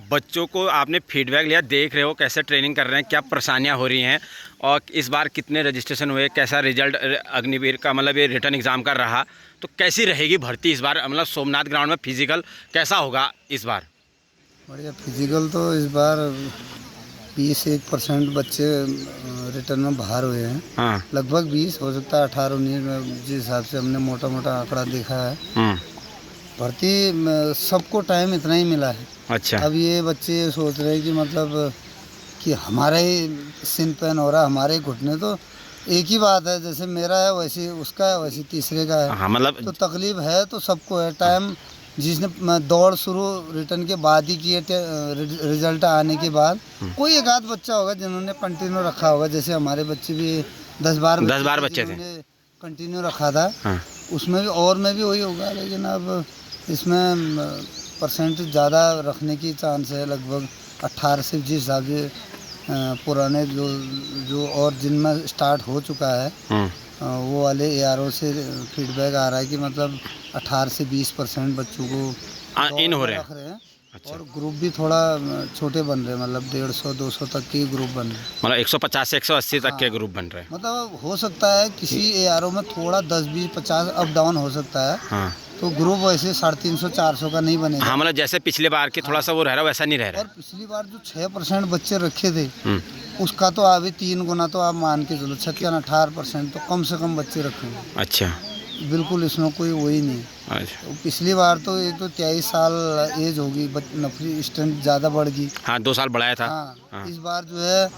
बच्चों को आपने फीडबैक लिया, देख रहे हो कैसे ट्रेनिंग कर रहे हैं, क्या परेशानियां हो रही हैं और इस बार कितने रजिस्ट्रेशन हुए, कैसा रिजल्ट अग्निवीर का मतलब ये रिटर्न एग्ज़ाम का रहा, तो कैसी रहेगी भर्ती इस बार, मतलब सोमनाथ ग्राउंड में फिजिकल कैसा होगा इस बार? बढ़िया फिजिकल तो इस बार 21% बच्चे रिटर्न में बाहर हुए हैं। हाँ। लगभग 20 हो सकता है, 18-19 में जिस हिसाब से हमने मोटा मोटा आंकड़ा देखा है। भर्ती सबको टाइम इतना ही मिला है। अच्छा। अब ये बच्चे सोच रहे हैं कि मतलब कि हमारा ही सिन पैन हो रहा, हमारे ही घुटने, तो एक ही बात है, जैसे मेरा है वैसे उसका है, वैसे तीसरे का है। हाँ, मतलब तो तकलीफ है तो सबको है। टाइम जिसने दौड़ शुरू रिटर्न के बाद ही की है, रिजल्ट आने के बाद कोई एक आध बच्चा होगा जिन्होंने कंटिन्यू रखा होगा। जैसे हमारे बच्चे भी 10-12 बच्चे थे, कंटिन्यू रखा था। हाँ। उसमें भी और में भी वही होगा, लेकिन अब इसमें परसेंटेज ज़्यादा रखने की चांस है। लगभग 18 से जिस हिसाब से पुराने जो और जिनमें स्टार्ट हो चुका है, वो वाले ARO से फीडबैक आ रहा है कि मतलब 18 से 20% बच्चों को इन हो रहे रख रहे हैं। अच्छा। और ग्रुप भी थोड़ा छोटे बन रहे हैं, मतलब 150-200 तक के ग्रुप बन रहे हैं। मतलब 150 से 180 तक के हाँ। ग्रुप बन रहे हैं। मतलब हो सकता है किसी ARO में थोड़ा 10-20-50 अप डाउन हो सकता है। हाँ। तो ग्रुप वैसे 350-400 का नहीं बनेगा। हाँ, मतलब जैसे पिछले बार की थोड़ा सा वो रह रहा है वैसा नहीं रह रहा और पिछली बार जो 6% बच्चे रखे थे, है। उसका तो अभी 3 गुना, तो आप मान के चलो 18% तो कम से कम बच्चे रखेंगे। अच्छा। बिल्कुल इसमें कोई वही नहीं। अच्छा। तो पिछली बार तो ये तो 23 साल एज होगी, नफरी स्ट्रेंथ ज़्यादा बढ़ गई। हाँ, 2 साल बढ़ाया था। हाँ, हाँ। इस बार जो है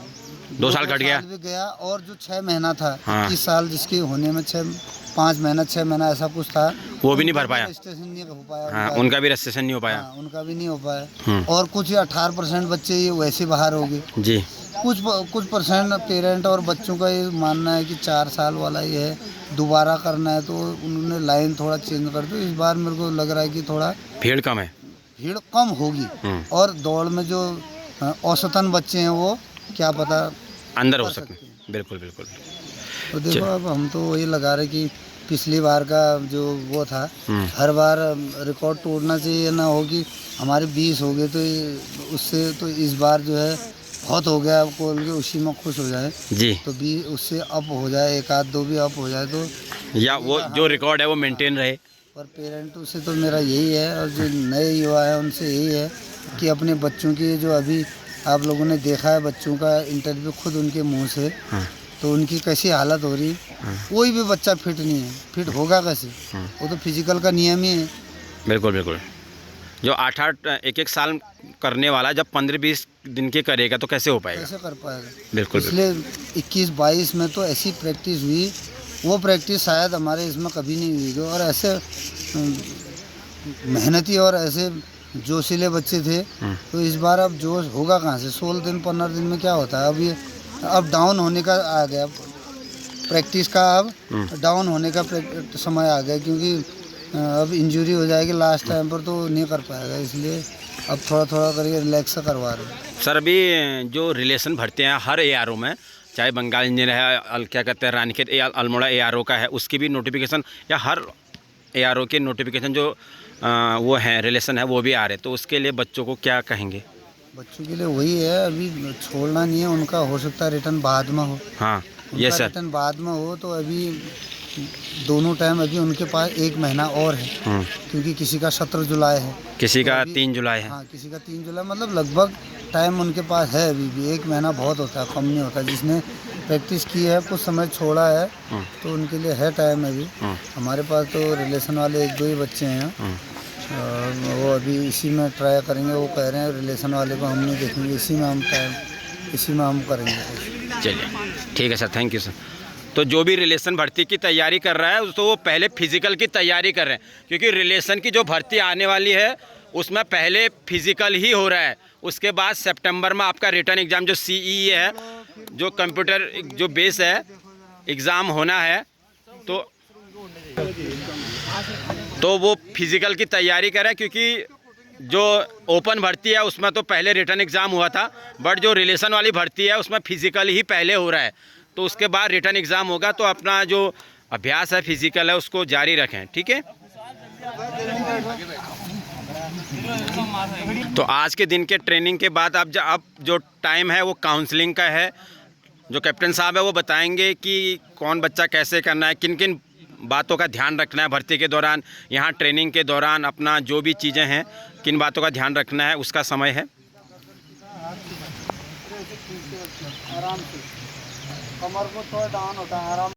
2 साल घट गया। भी गया। और जो 6 महीना था, हाँ। 21 साल जिसके होने में 5 महीना 6 महीना ऐसा कुछ था, वो भी नहीं भर पाया। रजिस्ट्रेशन नहीं हो पाया। हाँ, उनका भी रजिस्ट्रेशन नहीं हो पाया। हाँ, उनका भी नहीं हो पाया। और कुछ 18% बच्चे ये वैसे बाहर हो गए जी। कुछ परसेंट पेरेंट और बच्चों का ये मानना है कि 4 साल वाला ये है, दोबारा करना है, तो उन्होंने लाइन थोड़ा चेंज कर दी। इस बार मेरे को लग रहा है कि थोड़ा भीड़ कम है। भीड़ कम होगी। और दौड़ में जो औसतन बच्चे हैं वो क्या पता अंदर हो सकते हैं। बिल्कुल बिल्कुल। तो देखो अब हम तो वही लगा रहे कि पिछली बार का जो वो था, हर बार रिकॉर्ड तोड़ना चाहिए, ना हो कि हमारे 20 हो गए तो उससे तो इस बार जो है बहुत हो गया, बोल के उसी में खुश हो जाए जी। तो 20 उससे अप हो जाए, 1-2 भी अप हो जाए तो, या वो जो रिकॉर्ड है वो मेंटेन रहे। पर पेरेंटों से तो मेरा यही है, और जो नए युवा है उनसे यही है कि अपने बच्चों की, जो अभी आप लोगों ने देखा है बच्चों का इंटरव्यू खुद उनके मुंह से, तो उनकी कैसी हालत हो रही। कोई भी बच्चा फिट नहीं है, फिट होगा कैसे? वो तो फिजिकल का नियम ही है। बिल्कुल बिल्कुल। जो 8-8 एक साल करने वाला जब 15-20 दिन के करेगा तो कैसे हो पाएगा? कैसे कर पाएगा? बिल्कुल। इसलिए 21-22 में तो ऐसी प्रैक्टिस हुई, वो प्रैक्टिस शायद हमारे इसमें कभी नहीं हुई। और ऐसे मेहनती और ऐसे जोशीले बच्चे थे, तो इस बार अब जोश होगा कहाँ से? 16 दिन 15 दिन में क्या होता है? अब ये अब डाउन होने का आ गया, प्रैक्टिस का अब डाउन होने का समय आ गया, क्योंकि अब इंजरी हो जाएगी लास्ट टाइम पर तो नहीं कर पाएगा। इसलिए अब थोड़ा थोड़ा करके रिलैक्स करवा रहे हैं। सर, अभी जो रिलेशन भरते हैं हर ARO में, चाहे बंगाल इंजीनियर है, क्या कहते हैं रानीखेत अल्मोड़ा ARO का है, उसकी भी नोटिफिकेशन, या हर ARO के नोटिफिकेशन जो वो हैं रिलेशन है वो भी आ रहे, तो उसके लिए बच्चों को क्या कहेंगे? बच्चों के लिए वही है, अभी छोड़ना नहीं है। उनका हो सकता है रिटर्न बाद में हो। हाँ, ये सर। रिटर्न बाद में हो तो अभी दोनों टाइम अभी उनके पास 1 महीना और है, क्योंकि किसी का 17 जुलाई है, किसी तो का 3 जुलाई है। हाँ, किसी का 3 जुलाई, मतलब लगभग टाइम उनके पास है अभी भी। 1 महीना बहुत होता है, कम नहीं होता। जिसने प्रैक्टिस की है, कुछ समय छोड़ा है, तो उनके लिए है टाइम अभी। हमारे पास तो रिलेशन वाले 1-2 ही बच्चे हैं, वो अभी इसी में ट्राई करेंगे। वो कह रहे हैं रिलेशन वाले को हम नहीं देखेंगे, इसी में हम करेंगे। चलिए ठीक है सर, थैंक यू सर। तो जो भी रिलेशन भर्ती की तैयारी कर रहा है तो वो पहले फिजिकल की तैयारी कर रहे हैं, क्योंकि रिलेशन की जो भर्ती आने वाली है उसमें पहले फिजिकल ही हो रहा है। उसके बाद सितंबर में आपका रिटर्न एग्ज़ाम जो CEE है, जो कंप्यूटर जो बेस है एग्ज़ाम होना है, तो वो फिजिकल की तैयारी करें, क्योंकि जो ओपन भर्ती है उसमें तो पहले रिटर्न एग्ज़ाम हुआ था, बट जो रिलेशन वाली भर्ती है उसमें फिजिकल ही पहले हो रहा है। तो उसके बाद रिटर्न एग्ज़ाम होगा, तो अपना जो अभ्यास है फिजिकल है उसको जारी रखें। ठीक है। तो आज के दिन के ट्रेनिंग के बाद अब जो टाइम है वो काउंसलिंग का है। जो कैप्टन साहब है वो बताएंगे कि कौन बच्चा कैसे करना है, किन किन बातों का ध्यान रखना है भर्ती के दौरान, यहाँ ट्रेनिंग के दौरान अपना जो भी चीज़ें हैं किन बातों का ध्यान रखना है, उसका समय है। आराम से कमर को थोड़ा डाउन होता है, आराम